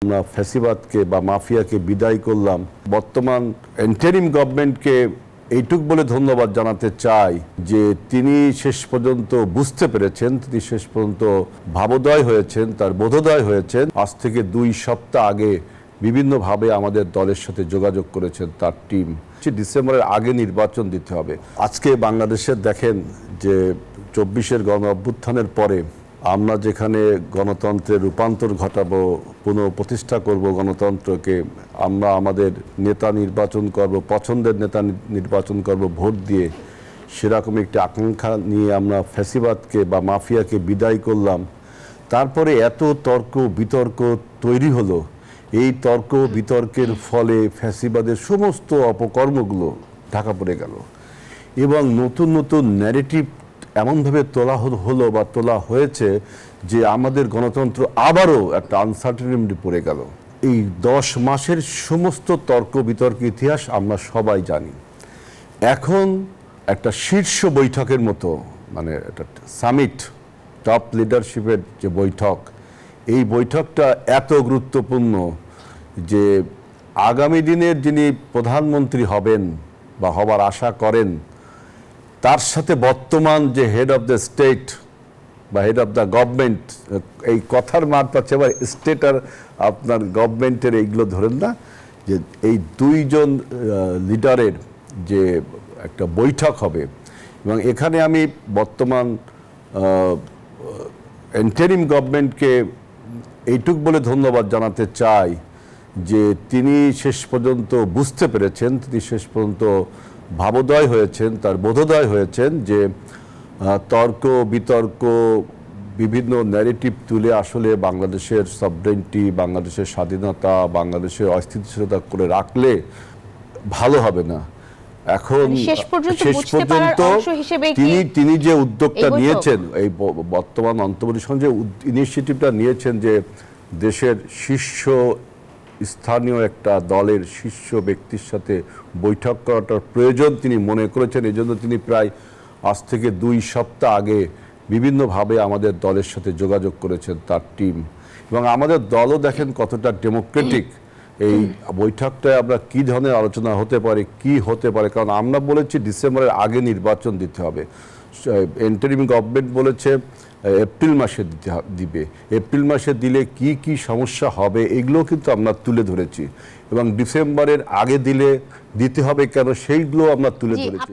আমরা ফ্যাসিবাদকে বা মাফিয়াকে বিদায় করলাম। বর্তমান ইন্টারিম গভর্নমেন্টকে এইটুক বলে ধন্যবাদ জানাতে চাই যে তিনি শেষ পর্যন্ত বুঝতে পেরেছেন, তিনি শেষ পর্যন্ত ভাবোদয় হয়েছেন, তার বোধোদয় হয়েছেন। আজ থেকে ২ সপ্তাহ আগে বিভিন্নভাবে আমাদের দলের সাথে যোগাযোগ করেছেন তার টিম। ডিসেম্বরের আগে নির্বাচন দিতে হবে। আজকে বাংলাদেশের দেখেন যে ২৪-এর গণ অভ্যুত্থানের পরে আমরা যেখানে গণতন্ত্রের রূপান্তর ঘটাবো, পুনঃপ্রতিষ্ঠা করব গণতন্ত্রকে, আমরা আমাদের নেতা নির্বাচন করব, পছন্দের নেতা নির্বাচন করব ভোট দিয়ে, সেরকম একটি আকাঙ্ক্ষা নিয়ে আমরা ফ্যাসিবাদকে বা মাফিয়াকে বিদায় করলাম। তারপরে এত তর্ক বিতর্ক তৈরি হলো। এই তর্ক বিতর্কের ফলে ফ্যাসিবাদের সমস্ত অপকর্মগুলো ঢাকা পড়ে গেল এবং নতুন নতুন ন্যারেটিভ এমনভাবে তোলা হলো বা তোলা হয়েছে যে আমাদের গণতন্ত্র আবারও একটা আনসার্টেনিটি পড়ে গেল। এই 10 মাসের সমস্ত তর্ক বিতর্ক ইতিহাস আমরা সবাই জানি। এখন একটা শীর্ষ বৈঠকের মতো, মানে একটা সামিট, টপ লিডারশিপের যে বৈঠক, এই বৈঠকটা এত গুরুত্বপূর্ণ যে আগামী দিনের যিনি প্রধানমন্ত্রী হবেন বা হবার আশা করেন, তার সাথে বর্তমান যে হেড অফ দ্য স্টেট বা হেড অফ দ্য গভর্নমেন্ট, এই কথার মার পাচ্ছে আবার স্টেট আর আপনার গভর্নমেন্টের এইগুলো ধরেন না, যে এই দুইজন লিডারের যে একটা বৈঠক হবে। এবং এখানে আমি বর্তমান ইন্টারিম গভর্নমেন্টকে এইটুক বলে ধন্যবাদ জানাতে চাই যে তিনি শেষ পর্যন্ত বুঝতে পেরেছেন, তিনি শেষ পর্যন্ত ভাবোদয় হয়েছেন, তার বোধোদয় হয়েছেন যে তর্ক বিতর্ক বিভিন্ন ন্যারেটিভ তুলে আসলে বাংলাদেশের সভরেন্টি, বাংলাদেশের স্বাধীনতা, বাংলাদেশের অস্থিতিশীলতা করে রাখলে ভালো হবে না। এখন শেষ পর্যন্ত তিনি যে উদ্যোগটা নিয়েছেন, এই বর্তমান অন্তর্বর্তী যে ইনিশিয়েটিভটা নিয়েছেন, যে দেশের শীর্ষ স্থানীয় একটা দলের শীর্ষ ব্যক্তির সাথে বৈঠক করাটার প্রয়োজন তিনি মনে করেছেন। এই জন্য তিনি প্রায় আজ থেকে ২ সপ্তাহ আগে বিভিন্নভাবে আমাদের দলের সাথে যোগাযোগ করেছেন তার টিম। এবং আমাদের দলও দেখেন কতটা ডেমোক্রেটিক। এই বৈঠকটায় আমরা কী ধরনের আলোচনা হতে পারে, কি হতে পারে, কারণ আমরা বলেছি ডিসেম্বরের আগে নির্বাচন দিতে হবে। ইন্টারিম গভর্নমেন্ট বলেছে এপ্রিল মাসে দিবে। এপ্রিল মাসে দিলে কি কি সমস্যা হবে এগুলো কিন্তু আমরা তুলে ধরেছি এবং ডিসেম্বরের আগে দিতে হবে কেন সেইগুলো আমরা তুলে ধরেছি।